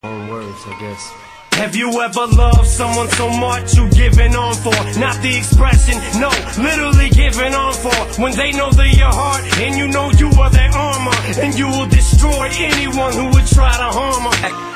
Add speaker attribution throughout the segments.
Speaker 1: Own words, I guess.
Speaker 2: Have you ever loved someone so much you giving on for? Not the expression, no, literally giving on for. When they know they're your heart and you know you are their armor, and you will destroy anyone who would try to harm them.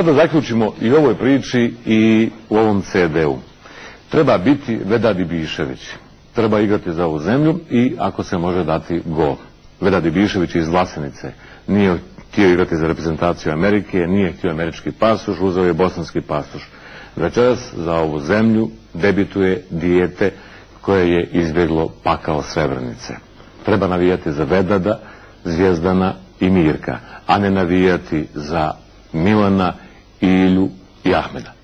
Speaker 3: Šta da zaključimo i u ovoj priči i u ovom CD-u? Treba biti Vedad Ibišević. Treba igrati za ovu zemlju i ako se može dati gol. Vedad Ibišević iz Vlasenice. Nije htio igrati za reprezentaciju Amerike, nije htio američki pasoš, uzeo je bosanski pasoš. Večeras za ovu zemlju debituje dijete koje je izbjeglo pakao Srebrenice. Treba navijati za Vedada, Zvijezdana i Mirka, a ne navijati za Milana, Ilju i Ahmeda.